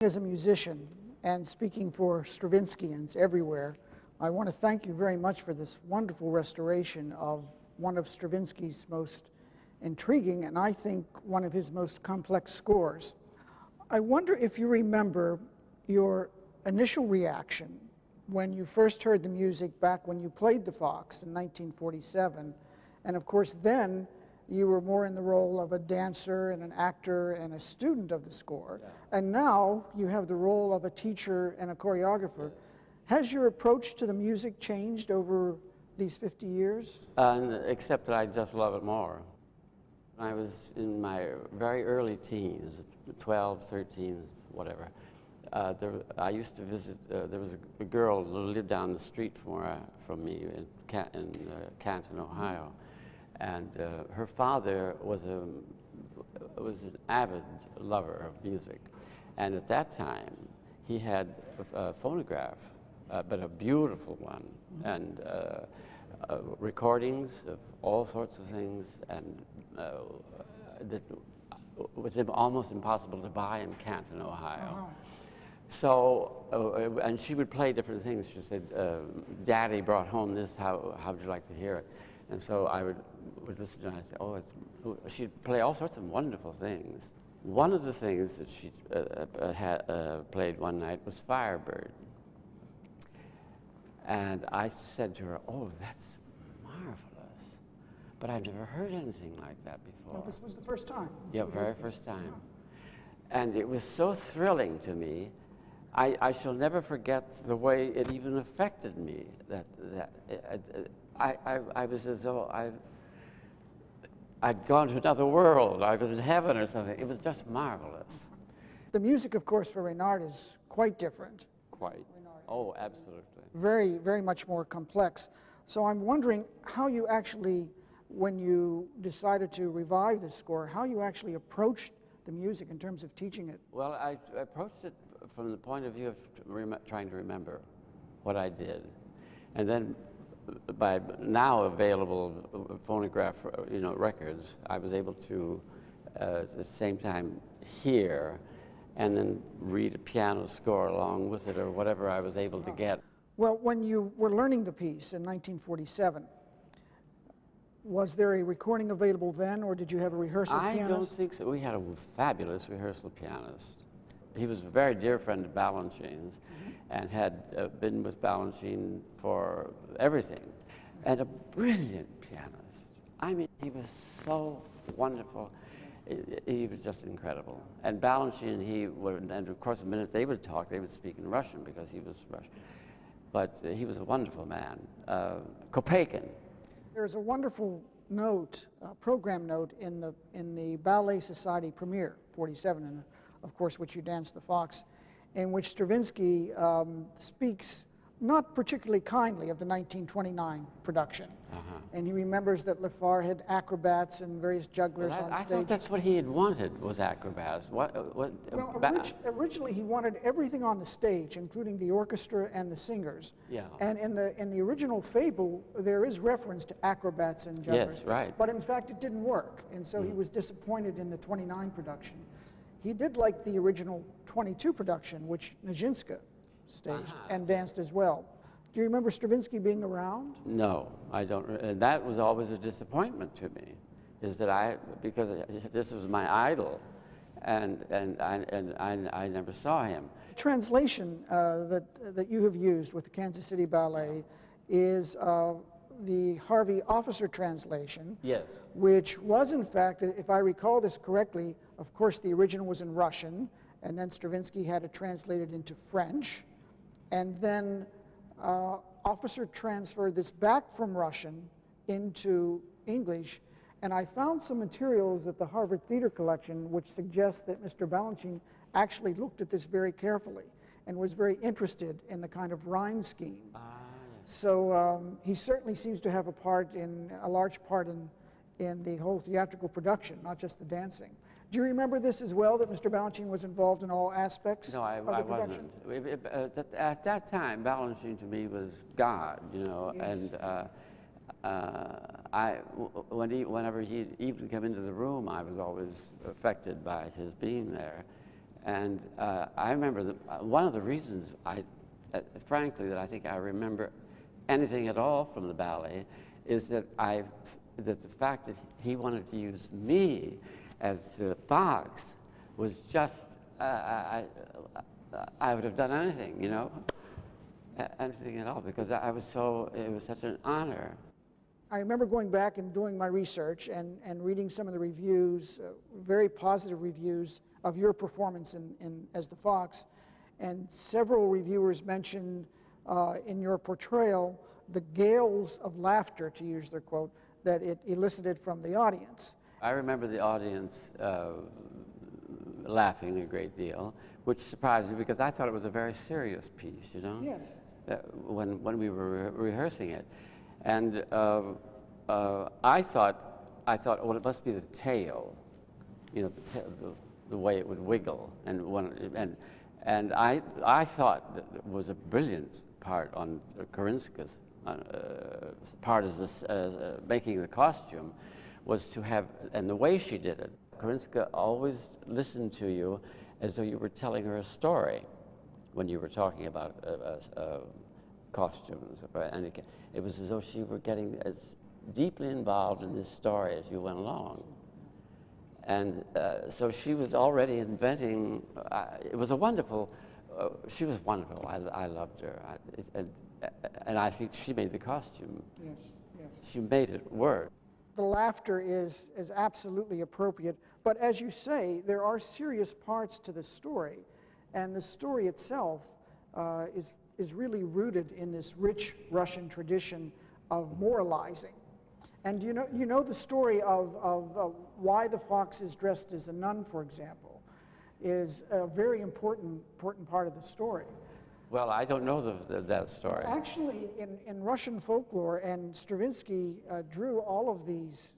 As a musician, and speaking for Stravinskians everywhere, I want to thank you very much for this wonderful restoration of one of Stravinsky's most intriguing and I think one of his most complex scores. I wonder if you remember your initial reaction when you first heard the music back when you played the Fox in 1947, and of course then you were more in the role of a dancer and an actor and a student of the score. Yeah. And now you have the role of a teacher and a choreographer. Yeah. Has your approach to the music changed over these 50 years? Except that I just love it more. I was in my very early teens, 12, 13, whatever. I used to visit, there was a girl who lived down the street from me in Canton, Ohio. And her father was an avid lover of music. And at that time, he had a phonograph, but a beautiful one, and recordings of all sorts of things, and that was almost impossible to buy in Canton, Ohio. So, and she would play different things. She said, Daddy brought home this, how would you like to hear it? And so I would listen to her and I'd say, oh, she'd play all sorts of wonderful things. One of the things that she played one night was Firebird. And I said to her, oh, that's marvelous. But I've never heard anything like that before. Well, this was the first time. Yeah, very first time. Yeah. And it was so thrilling to me. I shall never forget the way it even affected me. I was as though I'd gone to another world. I was in heaven or something. It was just marvelous. The music, of course, for Renard is quite different. Quite. Oh, absolutely. Very, very much more complex. So I'm wondering how you actually, when you decided to revive this score, how you actually approached the music in terms of teaching it. Well, I approached it from the point of view of trying to remember what I did. And then by now available phonograph, records, I was able to, at the same time, hear and then read a piano score along with it or whatever I was able to get. Well, when you were learning the piece in 1947, was there a recording available then, or did you have a rehearsal pianist? I don't think so. We had a fabulous rehearsal pianist. He was a very dear friend of Balanchine's, and had been with Balanchine for everything, and a brilliant pianist. I mean, he was so wonderful. He was just incredible. And Balanchine and he would, and of course the minute they would talk, they would speak in Russian because he was Russian. But he was a wonderful man. Kopeikin. There's a wonderful note, program note in the Ballet Society premiere, 47, and of course which you danced the Fox, in which Stravinsky speaks not particularly kindly of the 1929 production. And he remembers that Lefar had acrobats and various jugglers on stage. I thought that's what he had wanted, was acrobats. Well, originally he wanted everything on the stage, including the orchestra and the singers. Yeah. And in the original fable, there is reference to acrobats and jugglers. Yes, right. But in fact, it didn't work, and so he was disappointed in the 29 production. He did like the original 22 production, which Nijinsky staged and danced as well. Do you remember Stravinsky being around? No, I don't. And that was always a disappointment to me, is that because this was my idol, and I never saw him. Translation that you have used with the Kansas City Ballet is the Harvey Officer translation. Yes. Which was, in fact, if I recall this correctly, of course the original was in Russian, and then Stravinsky had it translated into French, and then Officer transferred this back from Russian into English, and I found some materials at the Harvard Theater Collection which suggest that Mr. Balanchine actually looked at this very carefully and was very interested in the kind of rhyme scheme. Yes. So he certainly seems to have a large part in the whole theatrical production, not just the dancing. Do you remember this as well, that Mr. Balanchine was involved in all aspects of the production? No, I wasn't. At that time, Balanchine to me was God, yes. And whenever he'd even come into the room, I was always affected by his being there. And I remember one of the reasons, frankly, that I think I remember anything at all from the ballet is that the fact that he wanted to use me as the fox was just, I would have done anything, you know, anything at all, because it was such an honor. I remember going back and doing my research and reading some of the reviews, very positive reviews of your performance as the fox, and several reviewers mentioned in your portrayal the gales of laughter, to use their quote, that it elicited from the audience. I remember the audience laughing a great deal, which surprised me because I thought it was a very serious piece, you know? Yes. When we were rehearsing it. And I thought, well, it must be the tail, you know, the way it would wiggle. And I thought that it was a brilliant part on Karinska's part as this, making the costume, was to have, and the way she did it. Karinska always listened to you as though you were telling her a story when you were talking about costumes. And it was as though she were getting as deeply involved in this story as you went along. And so she was already inventing, it was a wonderful, she was wonderful. I loved her. And I think she made the costume. Yes, yes. She made it work. The laughter is absolutely appropriate, but as you say, there are serious parts to the story, and the story itself is really rooted in this rich Russian tradition of moralizing. And you know the story of why the fox is dressed as a nun, for example, is a very important part of the story. Well, I don't know that story. Actually, in Russian folklore, and Stravinsky drew all of these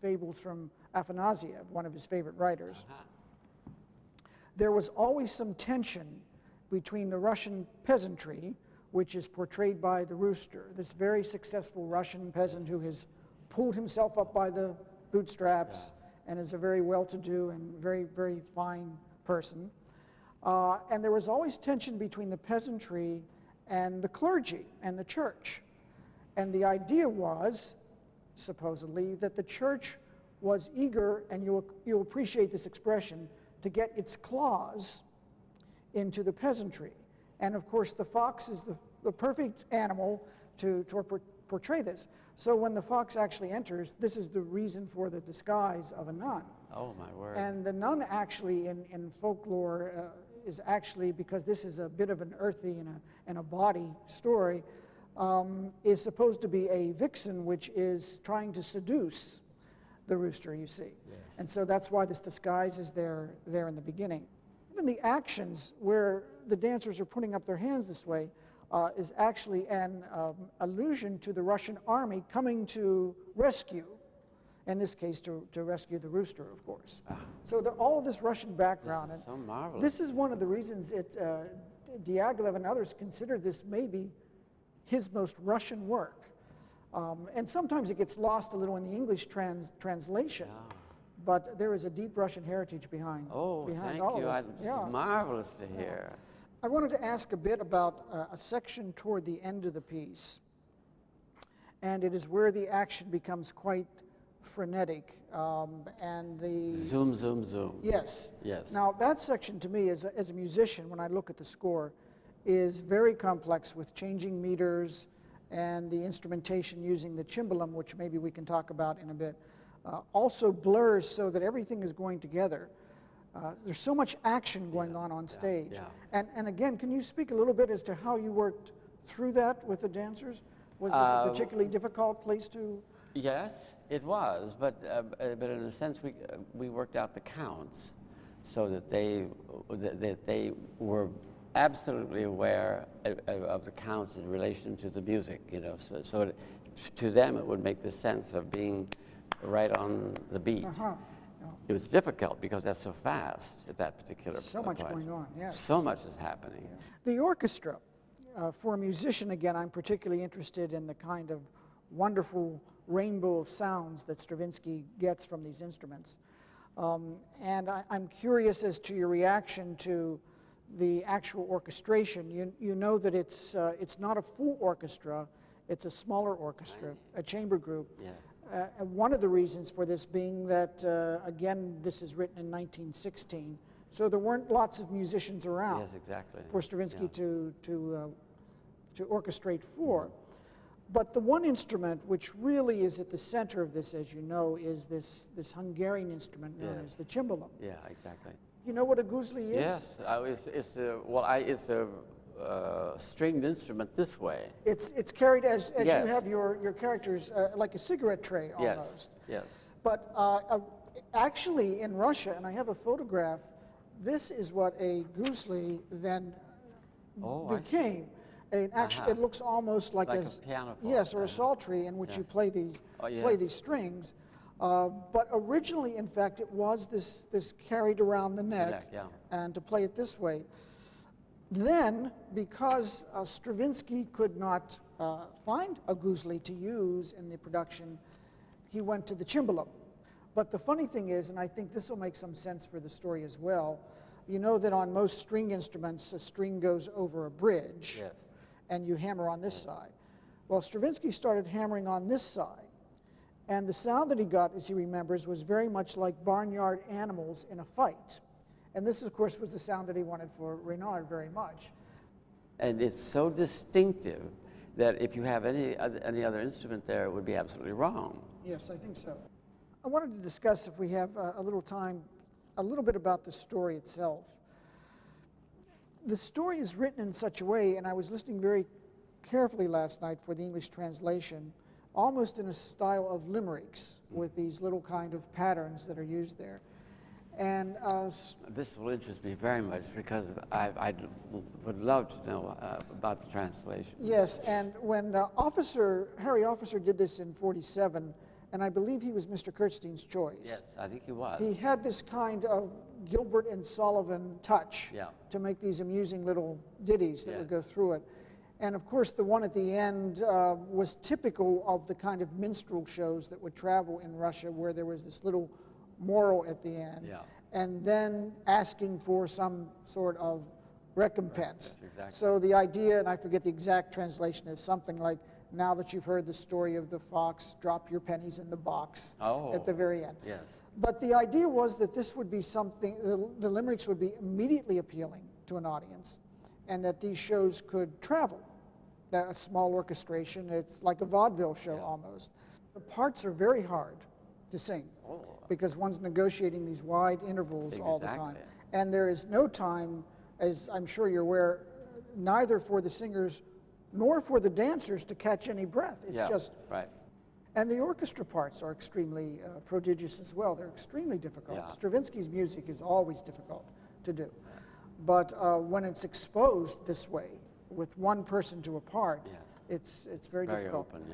fables from Afanasiev, one of his favorite writers. There was always some tension between the Russian peasantry, which is portrayed by the rooster, this very successful Russian peasant who has pulled himself up by the bootstraps and is a very well-to-do and very, very fine person. And there was always tension between the peasantry and the clergy and the church. And the idea was, supposedly, that the church was eager, and you'll appreciate this expression, to get its claws into the peasantry. And of course, the fox is the perfect animal to portray this. So when the fox actually enters, this is the reason for the disguise of a nun. Oh, my word. And the nun actually in folklore is actually, because this is a bit of an earthy and a body story, is supposed to be a vixen which is trying to seduce the rooster, you see. Yes. And so that's why this disguise is there in the beginning. Even the actions where the dancers are putting up their hands this way is actually an allusion to the Russian army coming to rescue, in this case to rescue the rooster, of course. So all of this Russian background. This is so marvelous. This is one of the reasons Diaghilev and others consider this maybe his most Russian work. And sometimes it gets lost a little in the English translation. Yeah. But there is a deep Russian heritage behind all this. This is marvelous to hear. I wanted to ask a bit about a section toward the end of the piece. And it is where the action becomes quite frenetic, and the... Zoom, zoom, zoom. Yes. Yes. Now, that section to me, as a musician, when I look at the score, is very complex with changing meters and the instrumentation using the cimbalom, which maybe we can talk about in a bit, also blurs so that everything is going together. There's so much action going on stage. Yeah. And again, can you speak a little bit as to how you worked through that with the dancers? Was this a particularly difficult place to... Yes, it was, but in a sense we worked out the counts so that they were absolutely aware of the counts in relation to the music, you know, so to them it would make the sense of being right on the beat. It was difficult because that's so fast at that particular point. So much going on, yes. So much is happening. Yeah. The orchestra, for a musician, again, I'm particularly interested in the kind of wonderful rainbow of sounds that Stravinsky gets from these instruments. And I'm curious as to your reaction to the actual orchestration. You know that it's not a full orchestra, it's a smaller orchestra, a chamber group. Yeah. And one of the reasons for this being that, again, this is written in 1916, so there weren't lots of musicians around. Yes, exactly. For Stravinsky Yeah. to orchestrate for. But the one instrument which really is at the center of this, as you know, is this Hungarian instrument known as the cimbalom. Yeah, exactly. You know what a guzli is? Yes, it's a stringed instrument this way. It's carried as Yes. you have your characters, like a cigarette tray almost. Yes, yes. But actually in Russia, and I have a photograph, this is what a guzli then became. It looks almost like a piano form. Yes, or a psaltery in which you play these strings. But originally, in fact, it was this carried around the neck, and to play it this way. Then, because Stravinsky could not find a guzli to use in the production, he went to the cimbalom. But the funny thing is, and I think this will make some sense for the story as well, you know that on most string instruments, a string goes over a bridge, Yes. and you hammer on this side. Well, Stravinsky started hammering on this side, and the sound that he got, as he remembers, was very much like barnyard animals in a fight. And this, of course, was the sound that he wanted for Renard very much. And it's so distinctive that if you have any other instrument there, it would be absolutely wrong. Yes, I think so. I wanted to discuss, if we have a little time, a little bit about the story itself. The story is written in such a way, and I was listening very carefully last night for the English translation, almost in a style of limericks, with these little kind of patterns that are used there. And this will interest me very much because I would love to know about the translation. yes, and when Harry Officer did this in '47, and I believe he was Mr. Kurtzstein's choice. Yes, I think he was. He had this kind of Gilbert and Sullivan touch to make these amusing little ditties that would go through it. And of course, the one at the end was typical of the kind of minstrel shows that would travel in Russia, where there was this little moral at the end, and then asking for some sort of recompense. Right, exactly. So the idea, and I forget the exact translation, is something like, now that you've heard the story of the fox, drop your pennies in the box at the very end. Yes. But the idea was that this would be something, the limericks would be immediately appealing to an audience, and that these shows could travel. A small orchestration, it's like a vaudeville show almost. The parts are very hard to sing because one's negotiating these wide intervals all the time. And there is no time, as I'm sure you're aware, neither for the singers nor for the dancers to catch any breath. It's just... Right. And the orchestra parts are extremely prodigious as well. They're extremely difficult. Stravinsky's music is always difficult to do. But when it's exposed this way, with one person to a part, it's very difficult. Open,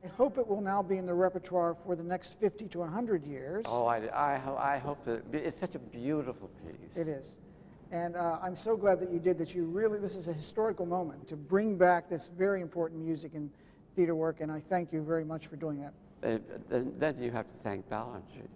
I hope it will now be in the repertoire for the next 50 to 100 years. Oh, I hope that it's such a beautiful piece. It is. And I'm so glad that you did that. This is a historical moment to bring back this very important music in theater work, and I thank you very much for doing that. Then you have to thank Balanchine.